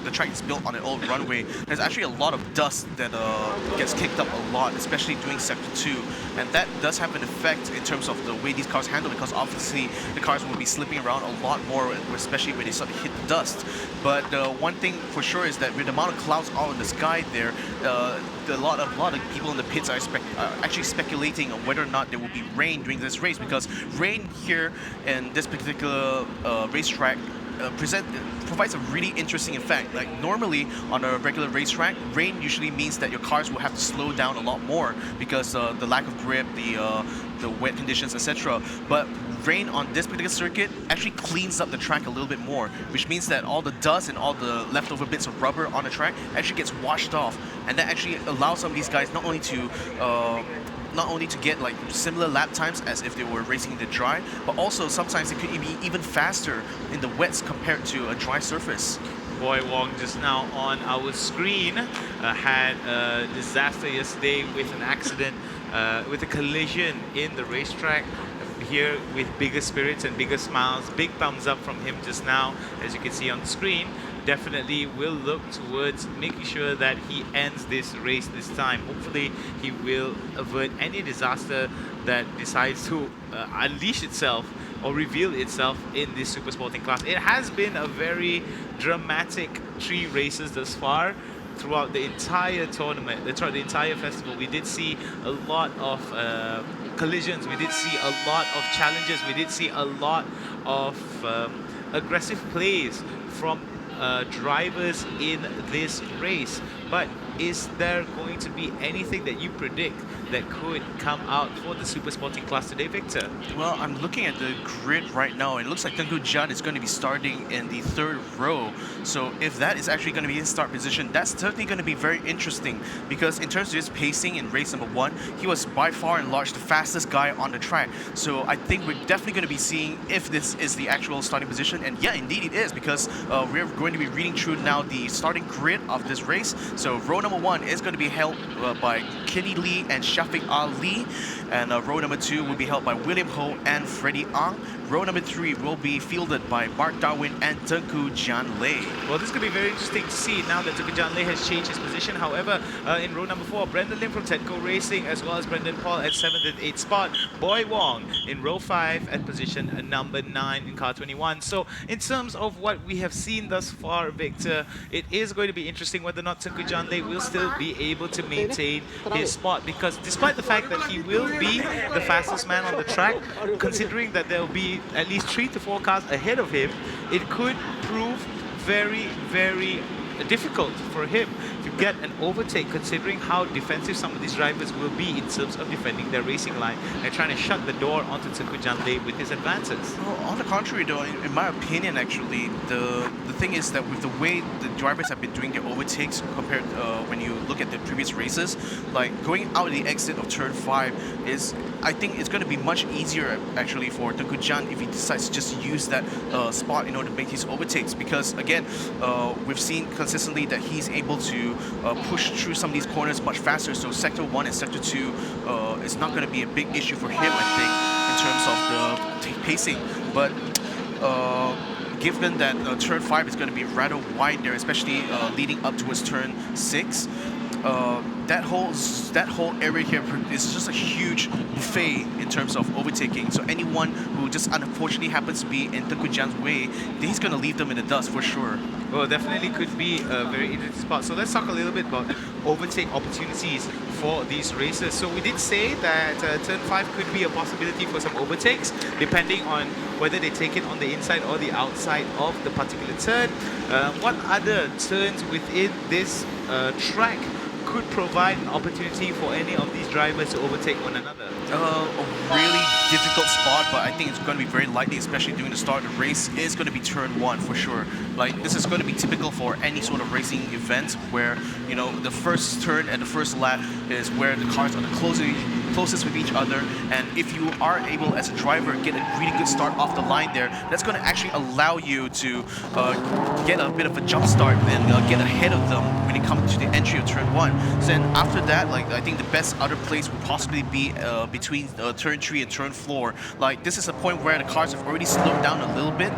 the track is built on an old runway, there's actually a lot of dust that gets kicked up a lot, especially during Sector 2. And that does have an effect in terms of the way these cars handle, because obviously the cars will be slipping around a lot more, especially when they start to hit the dust. But one thing for sure is that with the amount of clouds all in the sky there, a lot of people in the pits are actually speculating on whether or not there will be rain during this race, because rain here in this particular racetrack provides a really interesting effect. Like normally on a regular racetrack, rain usually means that your cars will have to slow down a lot more because the lack of grip, the wet conditions, etc. But rain on this particular circuit actually cleans up the track a little bit more, which means that all the dust and all the leftover bits of rubber on the track actually gets washed off, and that actually allows some of these guys not only to get like similar lap times as if they were racing in the dry, but also sometimes it could be even faster in the wets compared to a dry surface. Boy Wong just now on our screen had a disaster yesterday with an accident, with a collision in the racetrack. Here with bigger spirits and bigger smiles, big thumbs up from him just now, as you can see on the screen. Definitely will look towards making sure that he ends this race this time. Hopefully he will avert any disaster that decides to unleash itself or reveal itself in this super sporting class. It has been a very dramatic 3 races thus far. Throughout the entire tournament, throughout the entire festival, we did see a lot of collisions, we did see a lot of challenges, we did see a lot of aggressive plays from drivers in this race. But is there going to be anything that you predict that could come out for the super sporting class today, Victor? Well, I'm looking at the grid right now, and it looks like Tengku Jan is going to be starting in the 3rd row. So if that is actually going to be his start position, that's certainly going to be very interesting, because in terms of his pacing in race number 1, he was by far and large the fastest guy on the track. So I think we're definitely going to be seeing if this is the actual starting position, and yeah, indeed it is, because we're going to be reading through now the starting grid of this race. So row number 1 is going to be held by Kenny Lee and Shafiq Ali, and row number 2 will be held by William Ho and Freddie Ang. Row number 3 will be fielded by Mark Darwin and Tengku Jan Lei. Well, this is going to be very interesting to see now that Tengku Jan Lei has changed his position. However, in row number 4, Brendan Lim from Tedco Racing, as well as Brendan Paul at 7th and 8th spot. Boy Wong in row 5 at position number 9 in car 21. So in terms of what we have seen thus far, Victor, it is going to be interesting whether or not Tengku Jan Lei will still be able to maintain his spot, because despite the fact that he will be the fastest man on the track, considering that there will be at least 3 to 4 cars ahead of him, it could prove very, very difficult for him to get an overtake, considering how defensive some of these drivers will be in terms of defending their racing line and trying to shut the door onto Tengku Jan Lei with his advances. Well, on the contrary though, in my opinion actually, the thing is that with the way the drivers have been doing their overtakes compared when you look at the previous races, like going out the exit of turn 5 is, I think it's going to be much easier actually for Tengku Jan if he decides to just use that spot in order to make his overtakes, because again, we've seen consistently that he's able to push through some of these corners much faster. So sector 1 and sector 2 is not going to be a big issue for him, I think, in terms of the pacing. But given that turn 5 is going to be rather wide there, especially leading up towards turn 6, that whole area here is just a huge buffet in terms of overtaking. So anyone who just unfortunately happens to be in Tengku Jan's way, he's going to leave them in the dust for sure. Well, definitely could be a very interesting spot. So let's talk a little bit about overtake opportunities for these races. So we did say that turn 5 could be a possibility for some overtakes, depending on whether they take it on the inside or the outside of the particular turn. What other turns within this track could provide an opportunity for any of these drivers to overtake one another? A really difficult spot, but I think it's going to be very likely, especially during the start of the race, is going to be turn 1 for sure. Like, this is going to be typical for any sort of racing event where, you know, the first turn and the first lap is where the cars are the closest with each other. And if you are able, as a driver, get a really good start off the line there, that's going to actually allow you to get a bit of a jump start and get ahead of them when it comes to the entry of turn 1. So then after that, like, I think the best other place would possibly be between turn 3 and turn 4. Like, this is a point where the cars have already slowed down a little bit,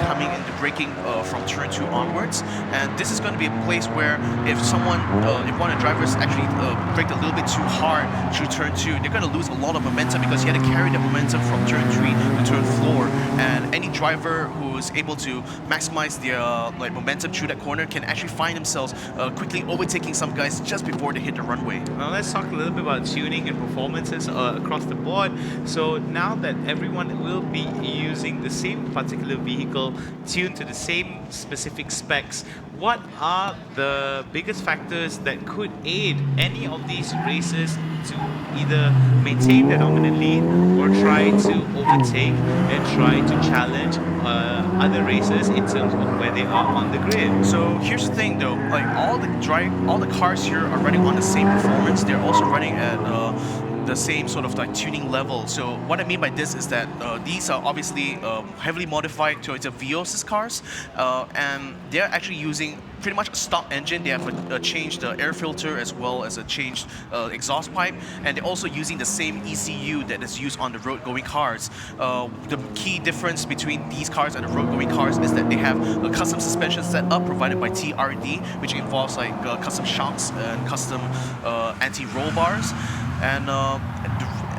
coming into braking from turn 2 onwards. And this is going to be a place where if someone, if one of the drivers actually braked a little bit too hard through turn 2, they're going to lose a lot of momentum because he had to carry the momentum from turn 3 to turn 4. And any driver who is able to maximize their like momentum through that corner can actually find themselves quickly overtaking some guys just before they hit the runway. Now let's talk a little bit about tuning and performances across the board. So now that everyone will be using the same particular vehicle tuned to the same specific specs, what are the biggest factors that could aid any of these races to either maintain their dominant lead or try to overtake and try to challenge other races in terms of where they are on the grid? So here's the thing though, like all the cars here are running on the same performance. They're also running at the same sort of like tuning level. So what I mean by this is that these are obviously heavily modified Toyota Vios cars, and they're actually using pretty much a stock engine. They have changed the air filter as well as a changed exhaust pipe, and they're also using the same ECU that is used on the road-going cars. The key difference between these cars and the road-going cars is that they have a custom suspension setup provided by TRD, which involves like custom shocks and custom anti-roll bars. And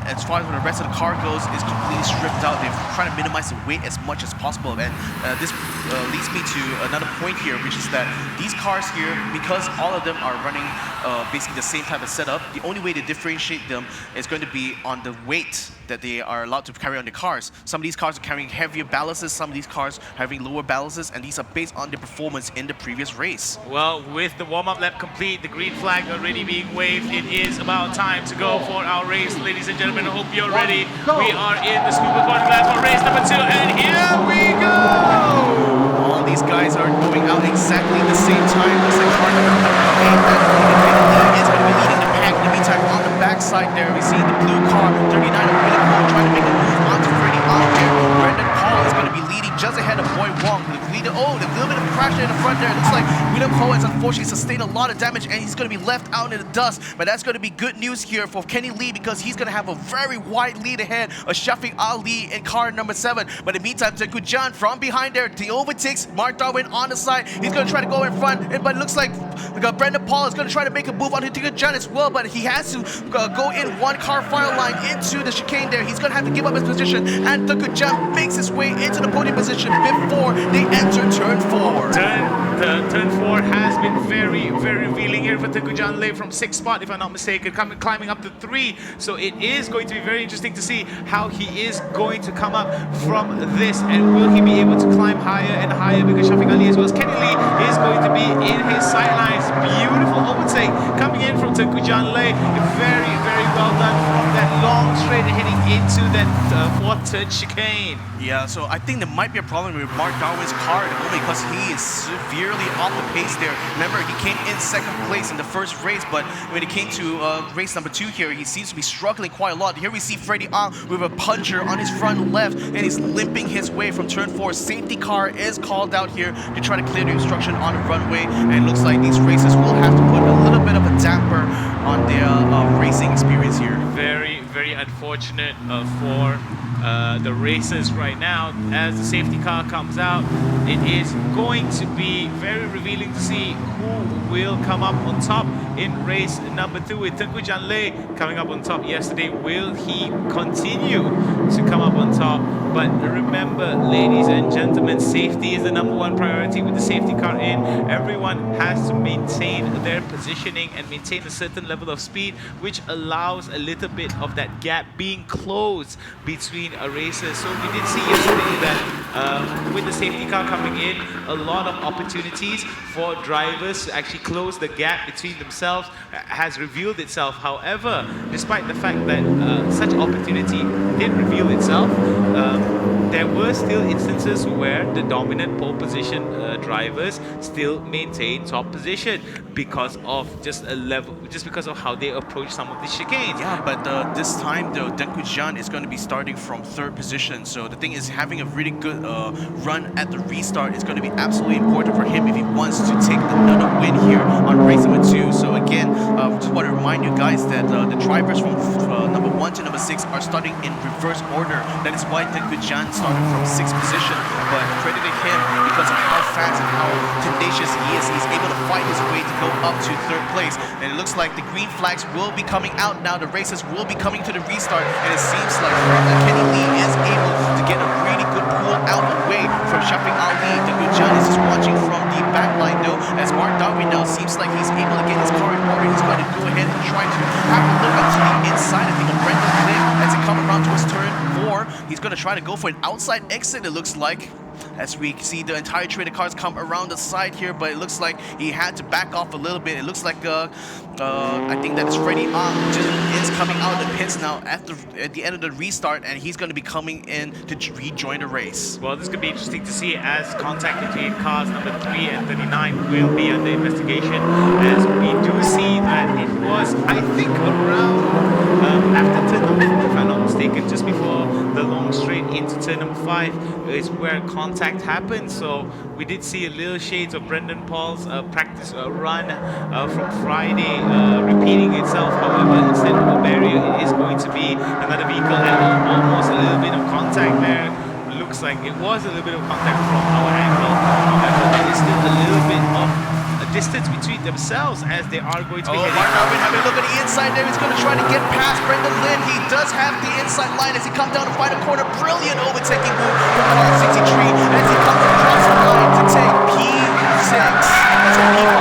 as far as the rest of the car goes, is completely stripped out. They're trying to minimize the weight as much as possible. And this leads me to another point here, which is that these cars here, because all of them are running basically the same type of setup, the only way to differentiate them is going to be on the weight that they are allowed to carry on the cars. Some of these cars are carrying heavier ballasts, some of these cars are having lower ballasts, and these are based on their performance in the previous race. Well, with the warm-up lap complete, the green flag already being waved, it is about time to go for our race, ladies and gentlemen. I hope you're ready. We are in the scuba quad class for race number 2, and here we go! All these guys are going out exactly the same time. Looks like car number 8 is going to be leading the pack. In the meantime, on the backside there, we see the blue car, 39 of William Cole, trying to make a move onto Freddie on there. Brendan Paul is going to be leading just ahead of Boy Wong. Oh, a little bit of crash there in the front there. It looks like William Cole has unfortunately sustained a lot of damage, and he's going to be left out in the dust. But that's going to be good news here for Kenny Lee, because he's going to have a very wide lead ahead of Shafiq Ali in car number 7. But in the meantime, Tengku Jan from behind there, he overtakes Mark Darwin on the side. He's going to try to go in front, but it looks like Brendan Paul is going to try to make a move onto Tengku Jan as well, but he has to go in one car file line into the chicane there. He's going to have to give up his position, and Tengku Jan makes his way into the podium position before they enter turn 4. Turn 4 has been very, very revealing here for Tengku Jan Lay from 6th spot, if I'm not mistaken, climbing up to 3. So it is going to be very interesting to see how he is going to come up from this, and will he be able to climb higher and higher, because Shafiq Ali as well as Kenny Lee is going to be in his sidelines. Beautiful overtake coming in from Tengku Jan Lay. Very, very well done from that long straight and heading into that 4th turn chicane. Yeah, so I think there might be a problem with Mark Darwin's car at the moment, because he is severely off the pace there. Remember, he came in 2nd place in the first race, but when it came to race number 2 here, he seems to be struggling quite a lot. Here we see Freddie Ang with a puncher on his front left, and he's limping his way from turn 4. Safety car is called out here to try to clear the obstruction on the runway, and it looks like these racers will have to put a little bit of a damper on their racing experience here. Very, very unfortunate for the racers right now. As the safety car comes out, it is going to be very revealing to see who will come up on top in race number 2, with Tengku Jan Lay coming up on top yesterday. Will he continue to come up on top? But remember, ladies and gentlemen, safety is the #1 priority. With the safety car in, everyone has to maintain their positioning and maintain a certain level of speed, which allows a little bit of that gap being closed between racers. So we did see yesterday that with the safety car coming in, a lot of opportunities for drivers to actually close the gap between themselves has revealed itself. However, despite the fact that such opportunity did reveal itself, there were still instances where the dominant pole position drivers still maintain top position because of just because of how they approach some of the chicanes. Yeah, but this time though, Denku Jian is going to be starting from 3rd position. So the thing is, having a really good run at the restart is going to be absolutely important for him if he wants to take another win here on race number 2. So again, just want to remind you guys that the drivers from number 1 to number 6 are starting in reverse order. That is why Denku Jian started from 6th position. But credit to him because of how fast and how tenacious he is. He's able to fight his way to go up to 3rd place. And it looks like the green flags will be coming out now. The races will be coming to the restart. And it seems like Kenny Lee is able to get a really good pull out away from Shafiq Ali. Denku Jian is just watching from the back line though, as Mark Darwin now seems like he's able to get his car in order. He's going to go ahead and try to have a look onto the inside, I think, of Brendan Lim as he comes around towards turn 4. He's going to try to go for an outside exit, it looks like, as we see the entire train of cars come around the side here, but it looks like he had to back off a little bit. It looks like I think that is Freddie Ang is coming out of the pits now at the end of the restart, and he's going to be coming in to rejoin the race. Well, this could be interesting to see as contact between cars number 3 and 39 will be under investigation, as we do see that it was, I think, around after turn number 4, if I'm not mistaken, just before the long straight into turn number 5 is where contact happened. So we did see a little shades of Brendan Paul's practice run from Friday repeating itself. However, instead of a barrier, it is going to be another vehicle, and almost a little bit of contact there. Looks like it was a little bit of contact from our angle. However, there is still a little bit of a distance between themselves as they are going to be heading. Mark Darwin having a look at the inside there. He's going to try to get past Brendan Lin. He does have the inside line as he comes down to find a corner. Brilliant overtaking move from car 63 as he comes across the line to take P6. That's a P5.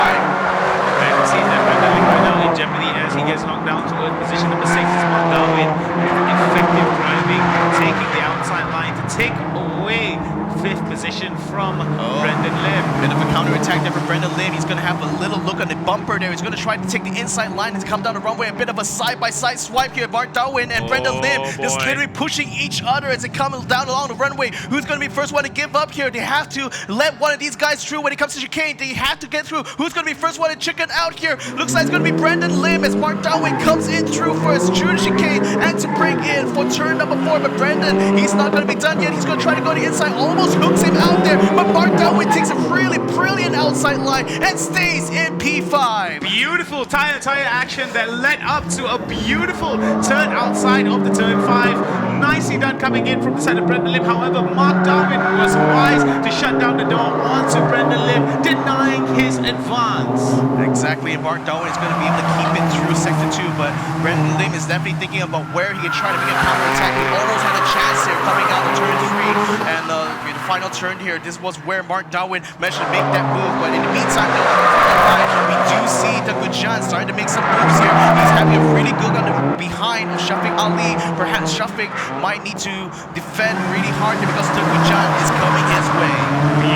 And we see that Brendan Lin right now in jeopardy as he gets knocked down to position number 6. It's Mark Darwin with effective driving, taking the outside line to take away 5th position from Brendan Lim. Bit of a counter-attack there for Brendan Lim. He's going to have a little look on the bumper there. He's going to try to take the inside line and come down the runway. A bit of a side-by-side swipe here. Mark Darwin and Brendan Lim just literally pushing each other as they come down along the runway. Who's going to be first one to give up here? They have to let one of these guys through when it comes to chicane. They have to get through. Who's going to be first one to chicken out here? Looks like it's going to be Brendan Lim as Mark Darwin comes in through first through the chicane and to break in for turn number 4. But Brendan, he's not going to be done yet. He's going to try to go to the inside. Almost hooks him out there. But Mark Darwin takes a really brilliant outside line and stays in P5. Beautiful tire action that led up to a beautiful turn outside of the turn 5. Nicely done coming in from the side of Brendan Lim. However, Mark Darwin was wise to shut down the door onto Brendan Lim, denying his advance. Exactly, and Mark Darwin is going to be able to keep it through Sector 2, but Brendan Lim is definitely thinking about where he can try to make a counter-attack. He almost had a chance here coming out of turn 3, and in the final turn here, this was where Mark Darwin managed to make that move. But in the meantime, we do see Denku Jian starting to make some moves here. He's having a really good on the behind of Shafiq Ali. Perhaps Shafiq might need to defend really hard here because Denku Jian is coming his way.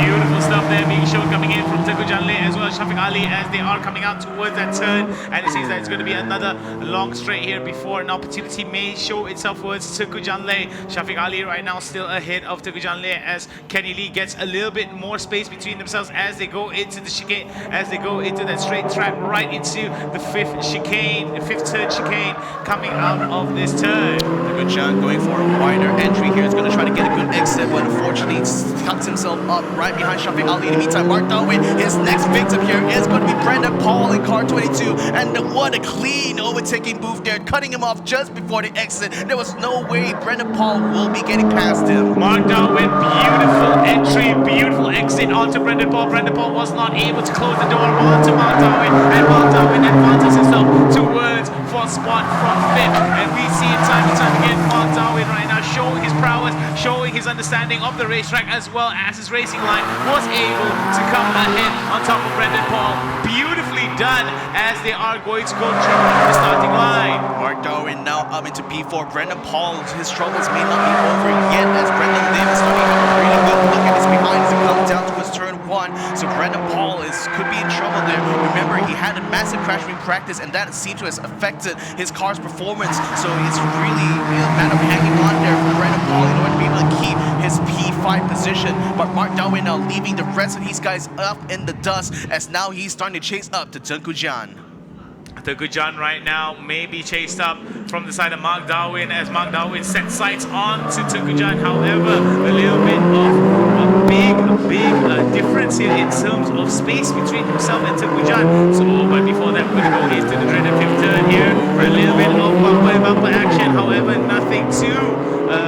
Beautiful stuff there being shown coming in from Denku Jian as well as Shafiq Ali as they are coming out towards that turn. And it seems that it's going to be another long straight here before an opportunity may show itself towards Denku Jian. Shafiq Ali right now still ahead of Denku Jian as Kenny Lee gets a little bit more space between themselves as they go into the chicane, as they go into that straight track right into the 5th chicane, the 5th turn chicane coming out of this turn. Denku Jian going for a wider entry here. He's going to try to get a good exit, but unfortunately tucks himself up right behind Shafiq Ali. In the meantime, Mark Darwin, his next victim here is going to be Brendan Paul in car 22, and what a clean overtaking move there, cutting him off just before the exit. There was no way Brendan Paul will be getting past him. Mark Darwin, beautiful entry, beautiful exit onto Brendan Paul. Brendan Paul was not able to close the door onto Mark Darwin, and Mark Darwin advances himself towards 4th spot from 5th. And we see it time and time again, Mark Darwin right now showing his prowess, showing his understanding of the racetrack as well as his racing line, was able to come ahead on top of Brendan Paul. Beautifully done as they are going to go through the starting line. Mark Darwin now up into P4. Brendan Paul, his troubles may not be over yet as Brendan Lim is starting to have a really good look at his behind as it comes down towards turn 1. So Brendan Paul could be in trouble there. Remember, he had a massive massive crash during practice, and that seems to have affected his car's performance. So it's really a matter of hanging on there for Brandon Paul in order to be able to keep his P5 position. But Mark Darwin now leaving the rest of these guys up in the dust, as now he's starting to chase up to Tengku Jan. Tengku Jan right now may be chased up from the side of Mark Darwin as Mark Darwin sets sights on to Tengku Jan. However, a little bit of a big difference here in terms of space between himself and Tengku Jan. So, but before that, we're going to go into the dreaded fifth turn here for a little bit of bumper action. However, nothing too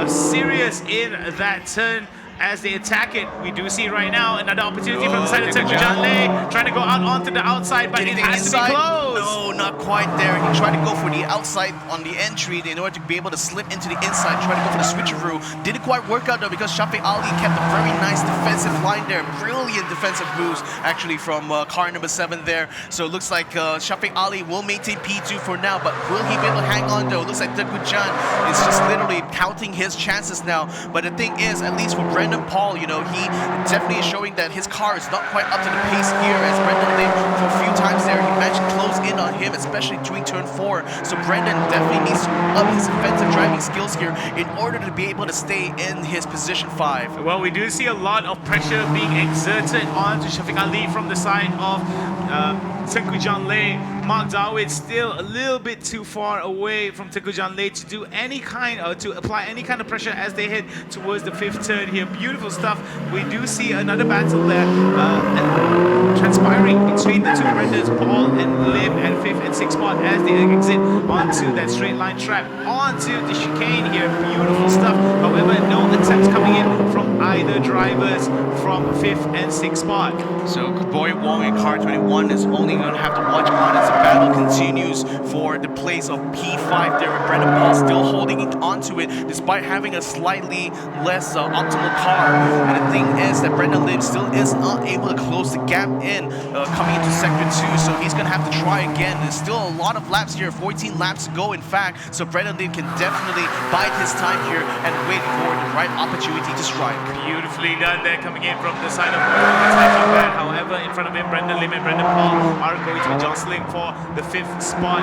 serious in that turn. As they attack it, we do see right now another opportunity from the side of Tengku Jan Lei, trying to go out onto the outside, but it has to be close. No, not quite there. He tried to go for the outside on the entry in order to be able to slip into the inside, try to go for the switcheroo. Didn't quite work out though, because Shafiq Ali kept a very nice defensive line there. Brilliant defensive moves actually from car number 7 there. So it looks like Shafiq Ali will maintain P2 for now, but will he be able to hang on though? It looks like Tengku Jan is just literally counting his chances now. But the thing is, at least for Brandon Paul, you know, he definitely is showing that his car is not quite up to the pace here, as Brendan Lim, for a few times there, he managed to close in on him, especially during turn 4. So Brendan definitely needs to up his offensive driving skills here in order to be able to stay in his position 5. Well, we do see a lot of pressure being exerted onto Shafiq Ali from the side of Tengku Jan Lei. Mark Darwin still a little bit too far away from Tengku Jan Lei to do any kind to apply any kind of pressure as they head towards the 5th turn here. Beautiful stuff. We do see another battle there transpiring between the two Brendas, Paul and Lim, at 5th and 6th spot as they exit onto that straight line trap, onto the chicane here. Beautiful stuff. However, no attempts coming in from either drivers from 5th and 6th spot. So Boy Wong in car 21 is only going to have to watch on as the battle continues for the place of P5 there, with Brendan Paul still holding onto it despite having a slightly less optimal car. And the thing is that Brendan Lim still is not able to close the gap in coming into sector 2, so he's going to have to try again. There's still a lot of laps here, 14 laps to go in fact, so Brendan Lim can definitely bide his time here and wait for the right opportunity to strike. Beautifully done there, coming in from the side of attacking that. However, in front of him, Brendan Lim and Brendan Paul are going to be jostling for the 5th spot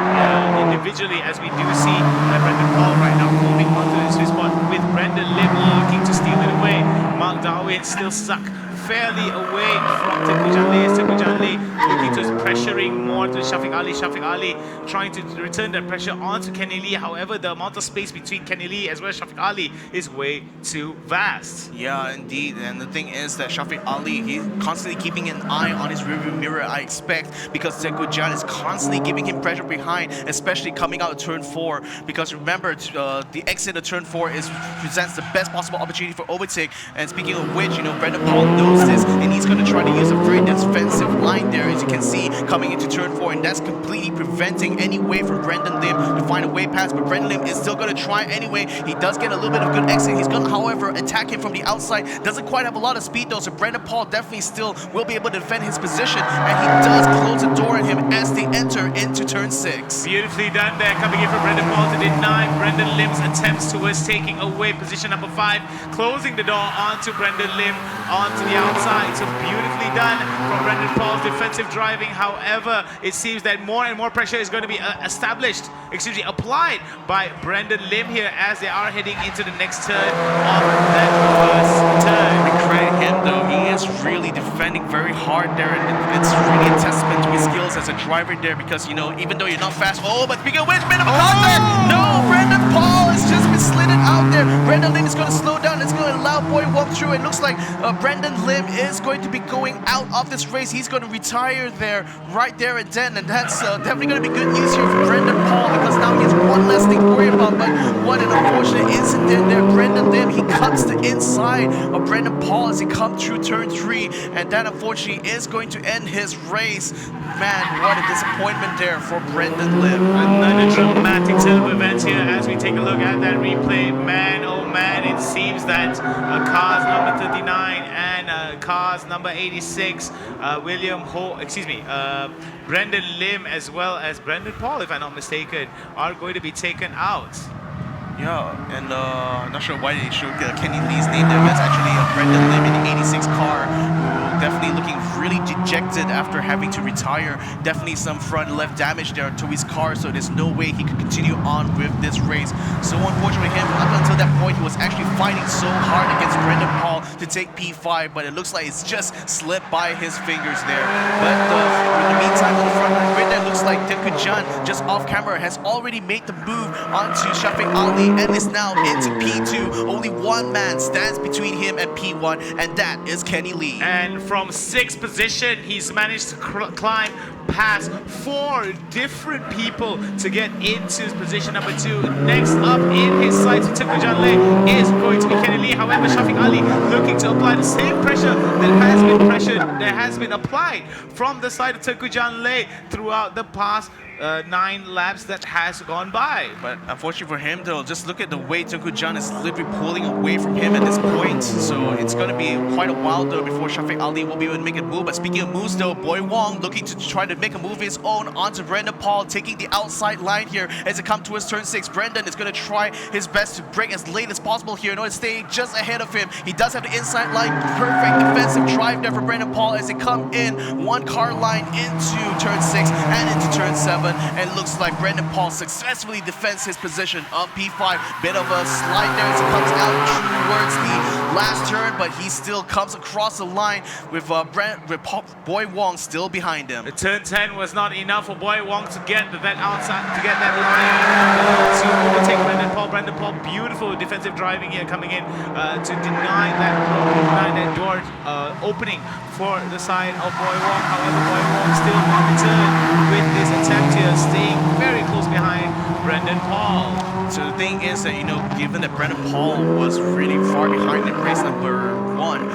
individually, as we do see Brendan Paul right now moving onto this 5th spot with Brendan Lim looking to steal it away. Mark Darwin still stuck fairly away from Tengku Jan Lei. Tengku Jan Lei looking to pressuring more to Shafiq Ali. Shafiq Ali trying to return that pressure onto Kenny Lee. However, the amount of space between Kenny Lee as well as Shafiq Ali is way too vast. Yeah, indeed. And the thing is that Shafiq Ali, he's constantly keeping an eye on his rearview mirror, I expect, because Tengku Jan is constantly giving him pressure behind, especially coming out of turn 4. Because remember, the exit of turn 4 presents the best possible opportunity for overtake. And speaking of which, you know, Brendan Paul knows this, and he's going to try to use a very defensive line there, as you can see, coming into turn 4, and that's completely preventing any way for Brendan Lim to find a way past. But Brendan Lim is still going to try anyway. He does get a little bit of good exit. He's going to, however, attack him from the outside. Doesn't quite have a lot of speed though, so Brendan Paul definitely still will be able to defend his position, and he does close the door on him as they enter into turn 6. Beautifully done there, coming in from Brendan Paul to deny Brendan Lim's attempts towards taking away position number 5, closing the door onto Brendan Lim onto the outside. So beautifully done from Brendan Paul's defensive driving. However, it seems that more and more pressure is going to be applied by Brendan Lim here as they are heading into the next turn of that first turn. To credit him though, he is really defending very hard there, and it's really a testament to his skills as a driver there, because, you know, even though you're not fast, but speaking of which, bit of a contact! No, Brendan Paul has just been slidden out there. Brendan Lim is going to slow down. It's going to allow Boy walk through. It looks like Brendan Lim is going to be going out of this race. He's going to retire there, right there and then, and that's definitely going to be good news here for Brendan Paul, because now he has one less thing to worry about. But what an unfortunate incident there. Brendan Lim, he cuts the inside of Brendan Paul as he comes through turn 3, and that unfortunately is going to end his race. Man, what a disappointment there for Brendan Lim. Another dramatic turn of events here as we take a look at that replay. Man, oh man, it seems that cars number 39 and cars number 86, Brendan Lim as well as Brendan Paul, if I'm not mistaken, are going to be taken out. Yeah, and I'm not sure why they showed Kenny Lee's name there. That's actually Brendan Lim in the 86 car, who definitely looking really dejected exhausted after having to retire. Definitely some front left damage there to his car, so there's no way he could continue on with this race. So unfortunately him, up until that point, he was actually fighting so hard against Brendan Paul to take P5, but it looks like it's just slipped by his fingers there. But in the meantime, on the front of the grid, there looks like Tengku Jan, just off camera, has already made the move onto Shafiq Ali and is now into P2. Only one man stands between him and P1, and that is Kenny Lee. And from 6th position, he's managed to climb past 4 different people to get into position number 2. Next up in his sights for Tengku Janle is going to be Kenny Lee. However, Shafiq Ali looking to apply the same pressure that has been applied from the side of Tengku Janle throughout the past 9 laps that has gone by. But unfortunately for him though, just look at the way Tengku Jan is literally pulling away from him at this point. So it's going to be quite a while though before Shafiq Ali will be able to make a move. But speaking of moves though, Boy Wong looking to try to make a move of his own onto Brendan Paul, taking the outside line here as it comes towards turn 6. Brendan is going to try his best to break as late as possible here in order to stay just ahead of him. He does have the inside line, perfect defensive drive there for Brendan Paul as they come in one car line into turn 6 and into turn 7. And it looks like Brendan Paul successfully defends his position on P5. Bit of a slide there as it comes out towards the last turn, but he still comes across the line with Boy Wong still behind him. The turn 10 was not enough for Boy Wong to get that outside, to get that line to overtake Brendan Paul. Brendan Paul, beautiful defensive driving here coming in to deny that door opening for the side of Boy Wong. However, Boy Wong still on the turn with this attempt here, staying very close behind Brendan Paul. So the thing is that, you know, given that Brendan Paul was really far behind in race number 1,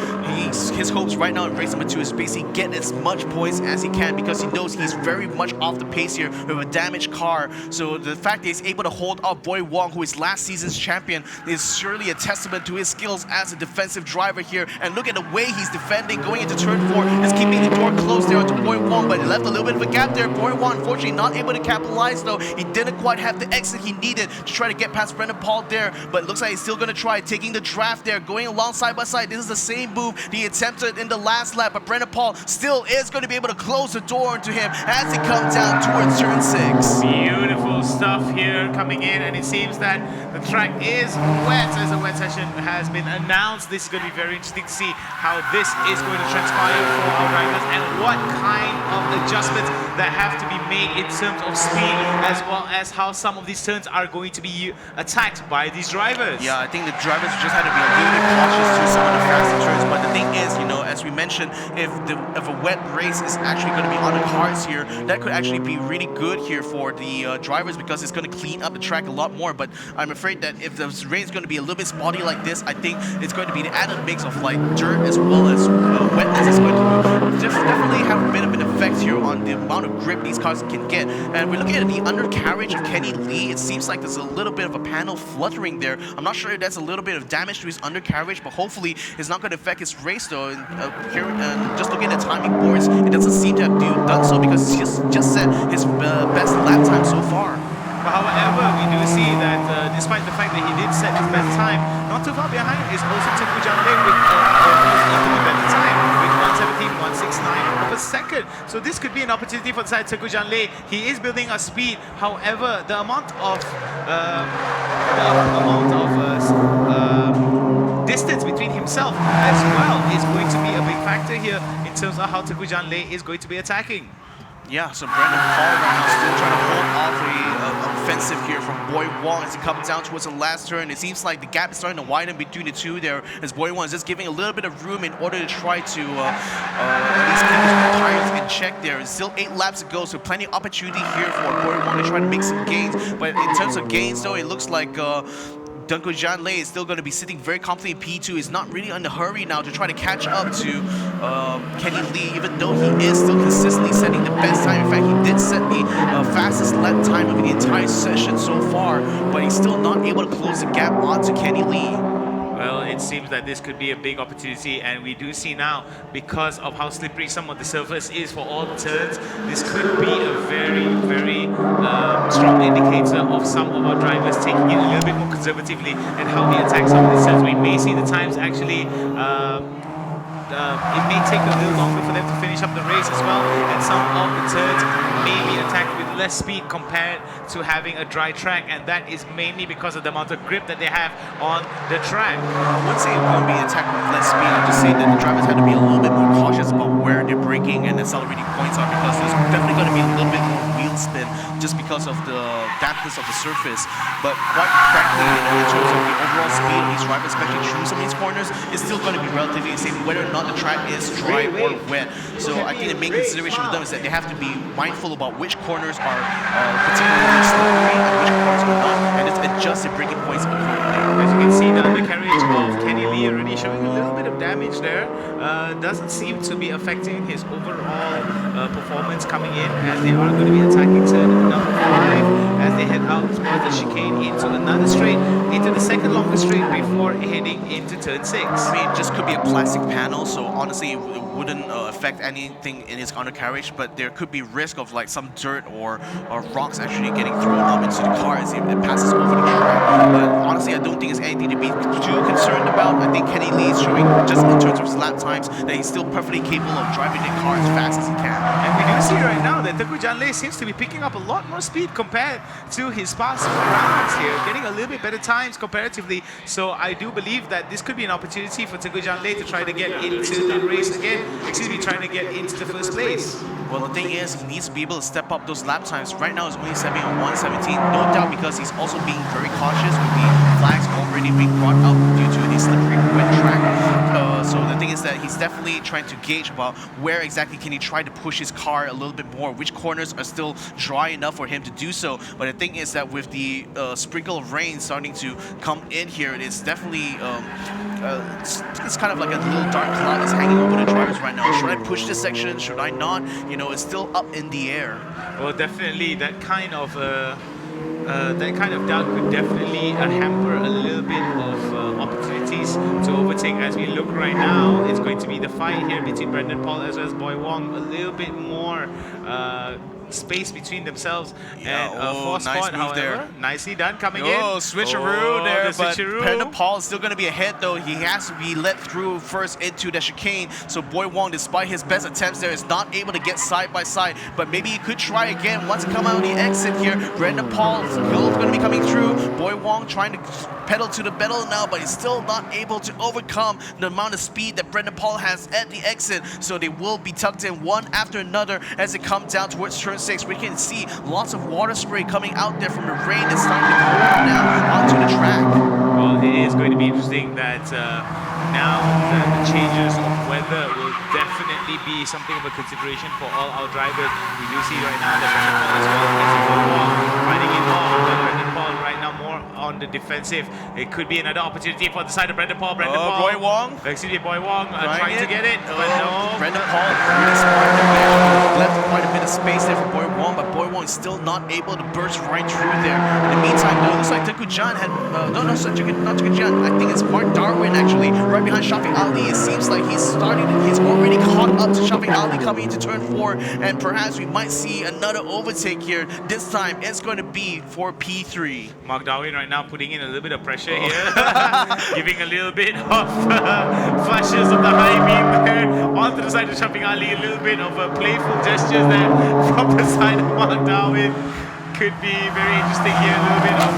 his hopes right now in race number 2 is basically get as much points as he can because he knows he's very much off the pace here with a damaged car. So the fact that he's able to hold up Boy Wong, who is last season's champion, is surely a testament to his skills as a defensive driver here. And look at the way he's defending going into turn 4, is keeping the door closed there onto Boy Wong, but he left a little bit of a gap there. Boy Wong unfortunately not able to capitalize though. He didn't quite have the exit he needed to try to get past Brendan Paul there, but it looks like he's still going to try taking the draft there, going along side by side. This is the same move he attempted in the last lap, but Brendan Paul still is going to be able to close the door onto him as he comes down towards turn 6. Beautiful stuff here coming in, and it seems that the track is wet as a wet session has been announced. This is going to be very interesting to see how this is going to transpire for our drivers and what kind of adjustments that have to be made in terms of speed, as well as how some of these turns are going to be attacked by these drivers. Yeah, I think the drivers just had to be a little bit cautious to some of the faster turns, but the thing is, you know, as we mentioned, if a wet race is actually going to be on the cards here, that could actually be really good here for the drivers because it's going to clean up the track a lot more. But I'm afraid that if the rain is going to be a little bit spotty like this, I think it's going to be the added mix of like dirt as well as wetness is going to definitely have a bit of an effect here on the amount of grip these cars can get. And we're looking at the undercarriage of Kenny Lee. It seems like there's a little bit of a panel fluttering there. I'm not sure if that's a little bit of damage to his undercarriage, but hopefully it's not going to affect his race though. And just looking at the timing boards, it doesn't seem to have done so because he's just set his best lap time so far. But however, we do see that despite the fact that he did set his best time, not too far behind is also Tengku Janle with almost equally better time with 1:17.169 per second. So this could be an opportunity for the side Tengku Janle. He is building up speed. However, the amount of distance between himself as well is going to be a big factor here in terms of how Tengku Janle is going to be attacking. Yeah, so Brendan Paul right now still trying to hold off the offensive here from Boy Wong as he comes down towards the last turn. It seems like the gap is starting to widen between the two there as Boy Wong is just giving a little bit of room in order to try to at least keep his tires in check there. It's still 8 laps to go, so plenty of opportunity here for Boy Wong to try to make some gains. But in terms of gains though, it looks like Tengku Janle is still going to be sitting very comfortably in P2. He's not really in a hurry now to try to catch up to Kenny Lee, even though he is still consistently setting the best time. In fact, he did set the fastest lap time of the entire session so far, but he's still not able to close the gap onto Kenny Lee. Well, it seems that this could be a big opportunity, and we do see now, because of how slippery some of the surface is for all the turns, this could be a very, very strong indicator of some of our drivers taking it a little bit more conservatively and how they attack some of these turns. We may see the times actually it may take a little longer for them to finish up the race as well, and some of the turns may be attacked with less speed compared to having a dry track, and that is mainly because of the amount of grip that they have on the track. I wouldn't say it won't be attacked with less speed. I'd just say that the drivers have to be a little bit more cautious about where they're braking and accelerating points are, because there's definitely going to be a little bit more wheel spin just because of the dampness of the surface. But quite frankly, in terms of the overall speed of these drivers, especially through some of these corners, it's still going to be relatively the same whether or not the track is dry or wet. So I think the main consideration for them is that they have to be mindful about which corners are particularly slippery and which corners are not, and just adjust their braking points accordingly. As you can see, the undercarriage of Kenny Lee already showing a little bit of damage there. Doesn't seem to be affecting his overall performance coming in, as they are going to be attacking turn number 5 as they head out towards the chicane into another straight, into the second longest straight before heading into turn 6. I mean, it just could be a plastic panel, so honestly it wouldn't affect anything in his undercarriage, but there could be risk of like some dirt or rocks actually getting thrown up into the car as it passes over the track. But honestly, I don't think it's anything to be too concerned about. I think Kenny Lee is showing, just in terms of his lap times, that he's still perfectly capable of driving the car as fast as he can. And we do see right now that Tengku Janleh seems to be picking up a lot more speed compared to his past rounds here, getting a little bit better times comparatively. So I do believe that this could be an opportunity for Tengku Janleh to try to get into the race again, trying to get into the first place. Well, the thing is, he needs to be able to step up those lap times. Right now, it's only stepping on 1:17, no doubt because he's also being very cautious with the flags already being brought up due to the slippery wet track. So the thing is that he's definitely trying to gauge about where exactly can he try to push his car a little bit more, which corners are still dry enough for him to do so. But the thing is that with the sprinkle of rain starting to come in here, it's definitely it's kind of like a little dark cloud that's hanging over the drivers right now. Should I push this section? Should I not? You know, it's still up in the air. Well, definitely that kind of doubt could definitely hamper a little bit of opportunities to overtake. As we look right now, it's going to be the fight here between Brendan Paul as well as Boy Wong. A little bit more space between themselves, and fourth nice spot, move however, there. Nicely done coming in. Switcheroo there, the but switcheroo. Brendan Paul is still going to be ahead though. He has to be let through first into the chicane. So Boy Wong, despite his best attempts there, is not able to get side by side. But maybe he could try again once he come out on the exit here. Brendan Paul is going to be coming through. Boy Wong trying to pedal to the metal now, but he's still not able to overcome the amount of speed that Brendan Paul has at the exit. So they will be tucked in one after another as they come down towards turn 6. We can see lots of water spray coming out there from the rain that's starting to pour now onto the track. Well, it is going to be interesting that now the changes of weather will definitely be something of a consideration for all our drivers. We do see right now that Brendan Paul as well as fighting in more, but Brendan Paul right now more on the defensive. It could be another opportunity for the side of Brendan Paul. Boy Wong. Excuse me, Boy Wong trying to get it, but no. Brendan Paul really smart there. Left quite a bit of space there for Boy Wong, but Boy Wong is still not able to burst right through there. In the meantime, though, it looks like Tengku Jan had not Tengku Jan. I think it's Mark Darwin actually right behind Shafiq Ali. It seems like he's already caught up to Shafiq Ali coming into turn 4, and perhaps we might see another overtake here. This time it's going to be for P3. Mark Darwin right now putting in a little bit of pressure here, giving a little bit of flashes of the high beam there onto the side of Shafiq Ali. A little bit of playful gestures there from the side of Mark Darwin. Could be very interesting here. A little bit of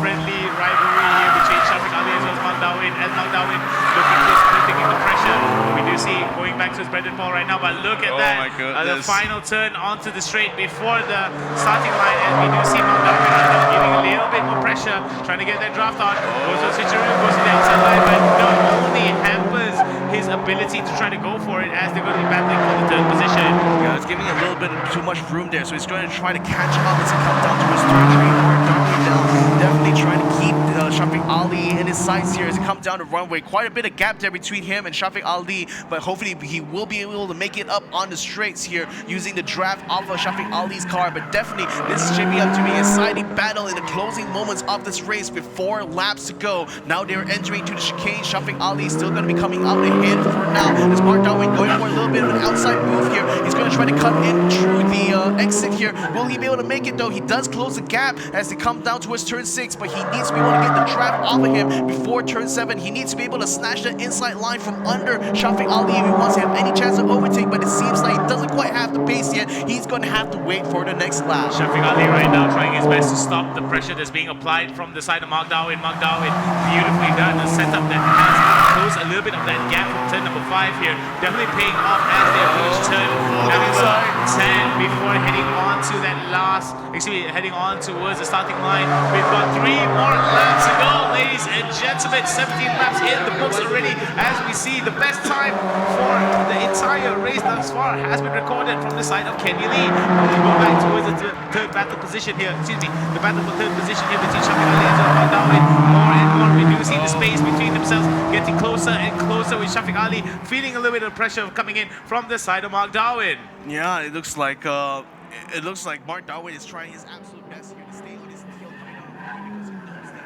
friendly rivalry here between Shafiq Ali as well as Mark Darwin. As Mark Darwin looking to splitting in the pressure. We do see going back to his Brendan Paul right now, but look at that. The final turn onto the straight before the starting line, and we do see Mark Darwin right now giving a little bit more pressure, trying to get that draft on. Goes to the switcheroo, goes to the outside line, but not only hampers his ability to try to go for it as they're going to be battling for the third position. Yeah, it's giving a little bit too much room there, so he's going to try to catch up as he comes down to his third tree. Mark Darwin down, definitely trying to keep Shafiq Ali in his sights here as he comes down the runway. Quite a bit of gap there between him and Shafiq Ali, but hopefully he will be able to make it up on the straights here using the draft off of Shafiq Ali's car. But definitely this is shaping up to be a exciting battle in the closing moments of this race with 4 laps to go. Now they're entering to the chicane. Shafiq Ali is still going to be coming out ahead for now. As Mark Darwin going for a little bit of an outside move here. He's going to try to cut in through the final exit here. Will he be able to make it though? He does close the gap as they come down towards turn 6, but he needs to be able to get the draft off of him before turn 7. He needs to be able to snatch the inside line from under Shafiq Ali if he wants to have any chance of overtake, but it seems like he doesn't quite have the pace yet. He's going to have to wait for the next lap. Shafiq Ali right now trying his best to stop the pressure that's being applied from the side of Mark Darwin. Mark Darwin beautifully done, a setup that has closed a little bit of that gap from turn number 5 here. Definitely paying off as they approach turn number 10 before heading on to that last, heading on towards the starting line. We've got 3 more laps to go, ladies and gentlemen. 17 laps in the books already, as we see the best time for the entire race thus far has been recorded from the side of Kenny Lee. We'll go back towards the third battle position here, the battle for third position here between Shafiq Ali and Mark Darwin. More and more we do see the space between themselves getting closer and closer, with Shafiq Ali feeling a little bit of pressure coming in from the side of Mark Darwin. Yeah, it looks like Mark Darwin is trying his absolute best here to stay on his tail because he knows that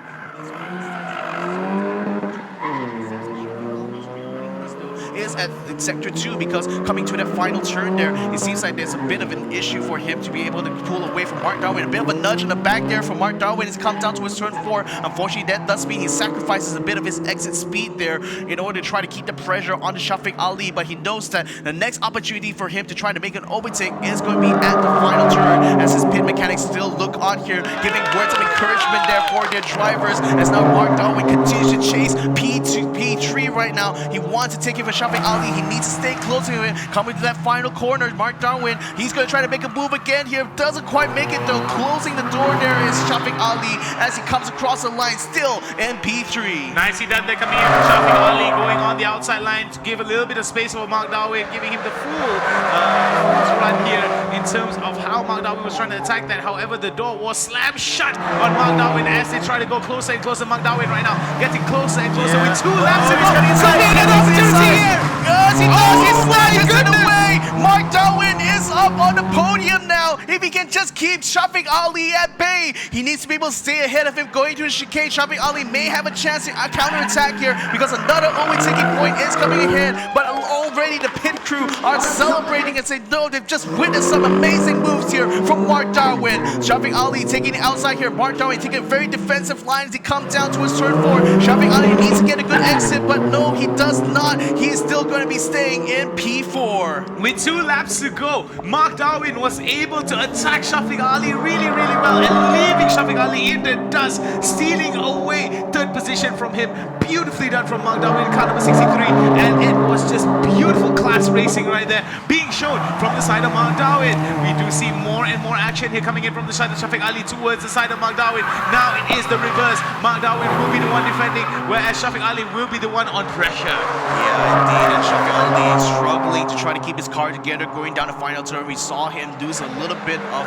is at sector 2, because coming to that final turn there, it seems like there's a bit of an issue for him to be able to pull away from Mark Darwin. A bit of a nudge in the back there from Mark Darwin. It's come down to his turn 4. Unfortunately, that does mean he sacrifices a bit of his exit speed there in order to try to keep the pressure on the Shafiq Ali, but he knows that the next opportunity for him to try to make an overtake is going to be at the final turn, as his pit mechanics still look on here, giving words of encouragement there for their drivers, as now Mark Darwin continues to chase P3 right now. He wants to take it for Shafiq Ali. He needs to stay close to him. Coming to that final corner, Mark Darwin, he's going to try to make a move again here. Doesn't quite make it though. Closing the door there is Shafiq Ali as he comes across the line, still in P3. Nicely done there, coming in from Shafiq Ali, going on the outside line to give a little bit of space for Mark Darwin, giving him the full run here in terms of how Mark Darwin was trying to attack that. However, the door was slammed shut on Mark Darwin as they try to go closer and closer. Mark Darwin right now getting closer and closer with 2 laps to go. Yes, he does. He snatches it away. Mark Darwin is up on the podium now. If he can just keep Shafiq Ali at bay, he needs to be able to stay ahead of him going to the chicane. Shafiq Ali may have a chance to counterattack here because another overtaking point is coming ahead. But already the pit crew are celebrating and say, no, they've just witnessed some amazing moves here from Mark Darwin. Shafiq Ali taking it outside here. Mark Darwin taking a very defensive line as he comes down to his turn 4. Shafiq Ali needs to get a good exit, but no, he does not. He is still going to be staying in P4. With 2 laps to go, Mark Darwin was able to attack Shafiq Ali really well and leaving Shafiq Ali in the dust, stealing away third position from him. Beautifully done from Mark Darwin, car number 63, and it was just beautiful class racing right there being shown from the side of Mark Darwin. We do see more and more action here coming in from the side of Shafiq Ali towards the side of Mark Darwin. Now it is the reverse. Mark Darwin will be the one defending, whereas Shafiq Ali will be the one on pressure. Yeah, indeed, and Shafiq Ali is struggling to try to keep his car together going down the final turn. We saw him lose a little bit of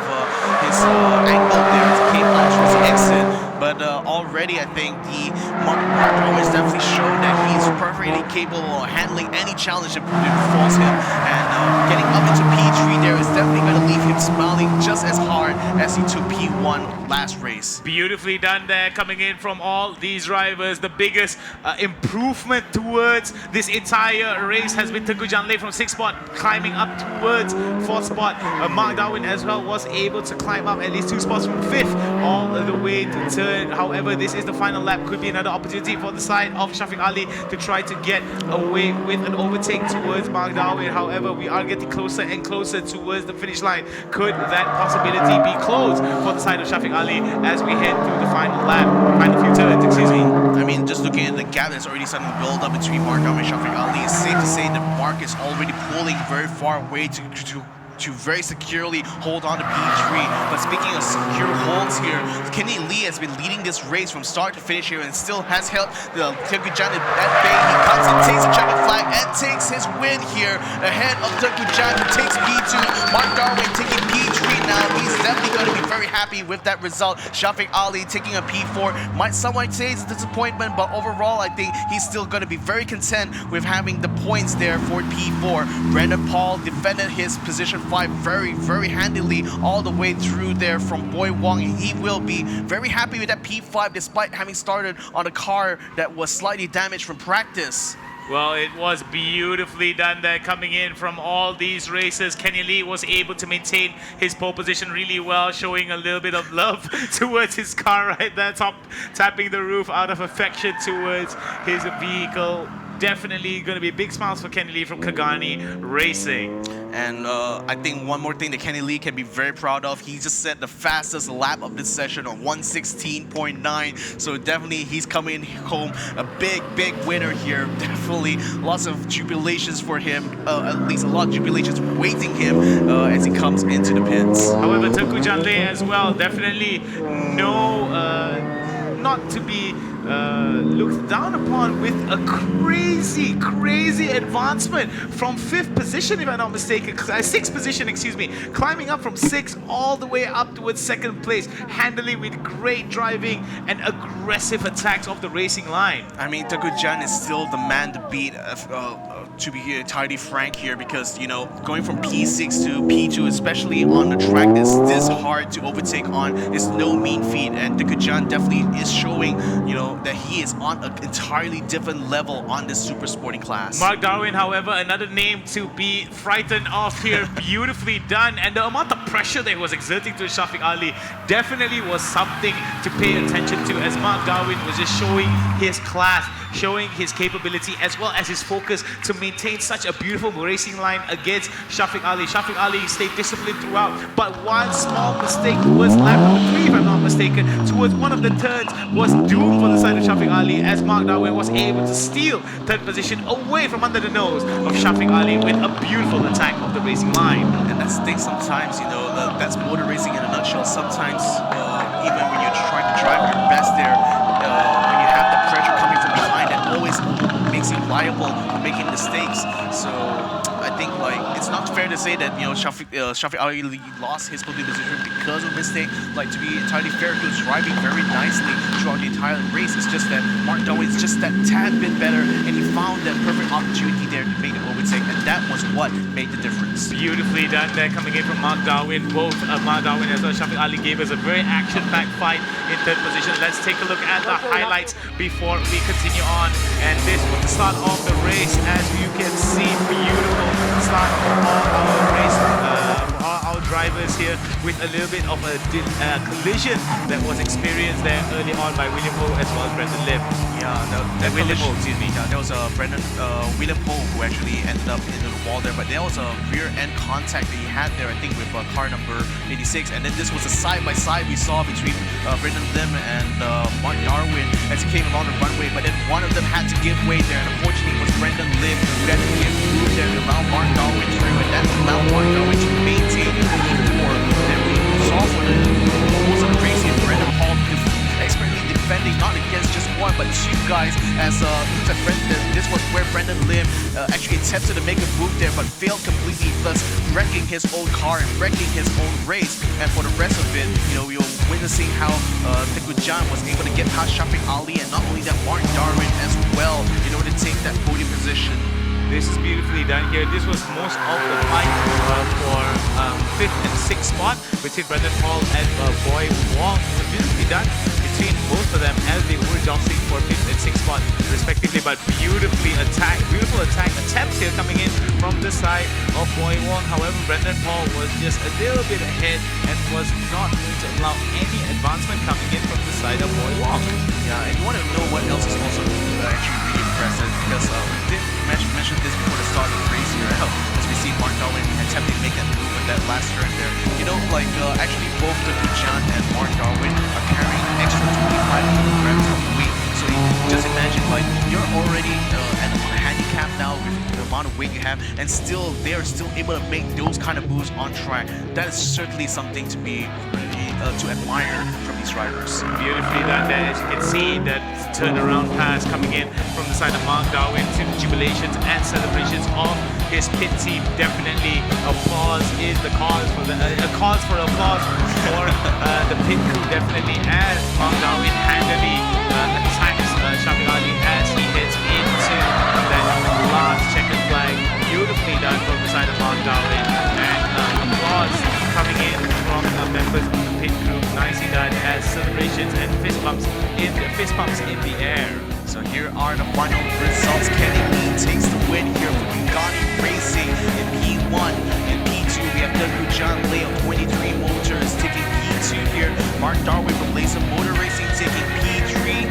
his angle there as he came out towards the exit. But already, I think the Mark Darwin has definitely shown that he's perfectly capable of handling any challenge that befalls him. And getting up into P3 there is definitely going to leave him smiling just as hard as he took P1 last race. Beautifully done there, coming in from all these drivers. The biggest improvement towards this entire race has been Tengku Janle from 6th spot, climbing up towards 4th spot. Mark Darwin as well was able to climb up at least 2 spots from 5th all the way to 3rd. However, this is the final lap. Could be another opportunity for the side of Shafiq Ali to try to get away with an overtake towards Mark Darwin. However, we are getting closer and closer towards the finish line. Could that possibility be closed for the side of Shafiq Ali as we head through the final lap, final few turns, excuse me? I mean, just looking at the gap that's already starting to build up between Mark Darwin and Shafiq Ali, it's safe to say that Mark is already pulling very far away to very securely hold on to P3. But speaking of secure holds here, Kenny Lee has been leading this race from start to finish here and still has held the Tengku Janle at bay. He comes and takes the checkered flag and takes his win here ahead of Tengku Janle, who takes P2. Mark Darwin taking P3 now. He's definitely going to be very happy with that result. Shafiq Ali taking a P4. Might someone say it's a disappointment, but overall I think he's still going to be very content with having the points there for P4. Brandon Paul defended his position 5 very handily all the way through there from Boy Wong, and he will be very happy with that P5 despite having started on a car that was slightly damaged from practice. Well, it was beautifully done there, coming in from all these races. Kenny Lee was able to maintain his pole position really well, showing a little bit of love towards his car right there, tapping the roof out of affection towards his vehicle. Definitely going to be big smiles for Kenny Lee from Kagani Racing. And I think one more thing that Kenny Lee can be very proud of, he just set the fastest lap of this session on 1:16.9. So definitely he's coming home a big winner here. Definitely lots of jubilations for him, at least a lot of jubilations waiting him as he comes into the pits. However, Tengku Janle as well, definitely no, not to be looked down upon, with a crazy advancement from 5th position, if I'm not mistaken, 6th position, excuse me, climbing up from 6th all the way up towards 2nd place, handling with great driving and aggressive attacks off the racing line. I mean, Tengku Jan is still the man to beat, to be entirely frank here, because, you know, going from P6 to P2, especially on the track that's this hard to overtake on, is no mean feat, and Tengku Jan definitely is showing, you know, that he is on an entirely different level on this super sporting class. Mark Darwin, however, another name to be frightened of here. Beautifully done, and the amount of pressure that he was exerting to Shafiq Ali definitely was something to pay attention to, as Mark Darwin was just showing his class, showing his capability, as well as his focus to maintain such a beautiful racing line against Shafiq Ali. Shafiq Ali stayed disciplined throughout, but one small mistake towards lap number 3, if I'm not mistaken, towards one of the turns, was doomed for the side of Shafiq Ali, as Mark Darwin was able to steal 3rd position away from under the nose of Shafiq Ali with a beautiful attack of the racing line. And that's the thing sometimes, you know, that's motor racing in a nutshell. Sometimes, even when you're trying to drive your best there, when you have that pressure coming from behind, it always makes you liable for making mistakes. So I think, like, it's not fair to say that, you know, Shafiq Ali lost his podium position because of mistake. Like, to be entirely fair, he was driving very nicely throughout the entire race. It's just that Mark Darwin is just that tad bit better, and he found that perfect opportunity there to make the overtake, and that was what made the difference. Beautifully done there, coming in from Mark Darwin. Both Mark Darwin as well as Shafiq Ali gave us a very action-packed fight in 3rd position. Let's take a look at the highlights before we continue on. And this was the start of the race, as you can see. Beautiful start for all our race, all our drivers here, with a little bit of a collision that was experienced there early on by William Ho as well as Brendan Lim. Yeah, that William Ho, excuse me. There was a William Ho who actually ended up into the wall there, but there was a rear end contact that he had there, I think, with car number 86. And then this was a side-by-side we saw between Brendan Lim and Mark Darwin as he came along the runway, but then one of them had to give way there, and unfortunately it was Brendan Lim who had to give room there to allow Mark Darwin through, and that allowed Mark Darwin to maintain the E4 that we saw for the most of the race here. Brendan Paul expertly defending not against just one but 2 guys, as this was where Brendan Lim actually attempted to make a move there but failed completely, thus wrecking his own car and wrecking his own race. And for the rest of it, you know, we were witnessing how Tengku Jan was able to get past Shafiq Ali, and not only that, Mark Darwin as well, in order to take that podium position. This is beautifully done here. This was most of the fight for 5th and 6th spot between Brendan Paul and Boy Wong. It was beautifully done between both of them as they were jostling for 5th and 6th spot respectively, but beautiful attack attempts here coming in from the side of Boy Wong. However, Brendan Paul was just a little bit ahead and was not going to allow any advancement coming in from the side of Boy Wong. Yeah, and you want to know what else is also actually really impressive, because we did mention this before the start of the race here, as we see Mark Darwin attempting to make that move with that last turn there. You know, like, actually both Tengku Jan and Mark Darwin are carrying an extra 25 kilograms of weight. So you just imagine, like, you're already at a handicap now with the amount of weight you have, and still they are still able to make those kind of moves on track. That is certainly something to be to admire from these riders. Beautifully done there. As you can see, that turnaround pass coming in from the side of Mark Darwin, to jubilations and celebrations of his pit team. Definitely applause is the cause for the applause for the pit crew, definitely, as Mark Darwin handily attacks Shafiq Ali as he heads into that last checkered flag. Beautifully done from the side of Mark Darwin, and applause coming in from members of the pit crew. Nicely done as celebrations and fist bumps in the air. So here are the final results. Kenny Lee takes the win here for Bugatti Racing in P1. In P2, we have W. John Lay of 23 Motors taking P2 here. Mark Darwin from Laser Motor Racing taking P3.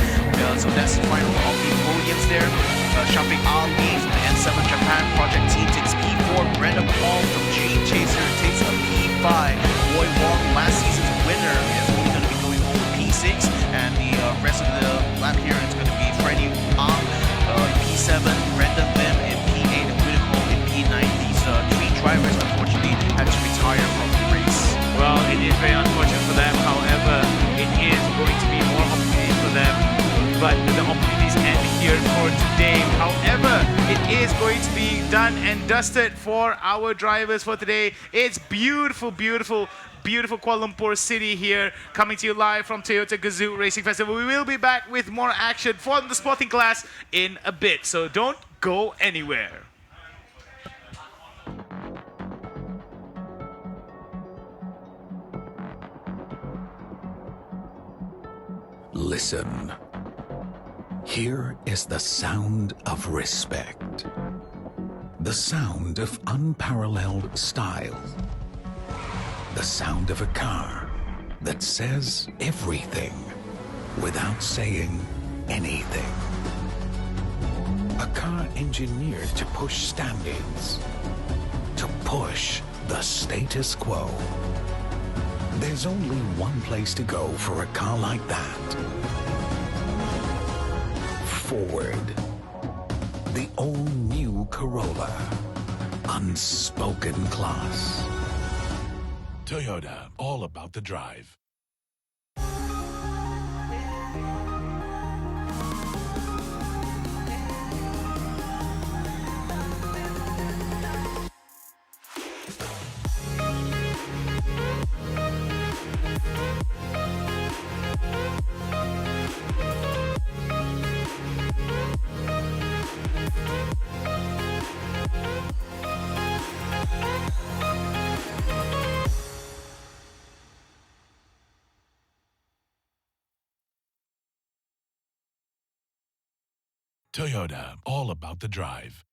So that's the final of the podiums there. Shafiq Ali from the N7 Japan Project Team takes P4. Brenda Paul from Dream Chaser takes a P5. Roy Wong, last season's winner, is only going to be going home with P6. And the rest of the lap here is going to be Freddie Ang, P7, Brenda Lim in P8, and Critical in P9. These three drivers unfortunately had to retire from the race. Well, it is very unfortunate for them. However, it is going to be more opportunities for them. But the opportunities end here for today. However, it is going to be done and dusted for our drivers for today. It's beautiful, beautiful, beautiful Kuala Lumpur City here, coming to you live from Toyota Gazoo Racing Festival. We will be back with more action for the sporting class in a bit, so don't go anywhere. Listen. Here is the sound of respect. The sound of unparalleled style. The sound of a car that says everything without saying anything. A car engineered to push standards, to push the status quo. There's only one place to go for a car like that. Forward. The all-new Corolla. Unspoken class. Toyota, all about the drive. Toyota, all about the drive.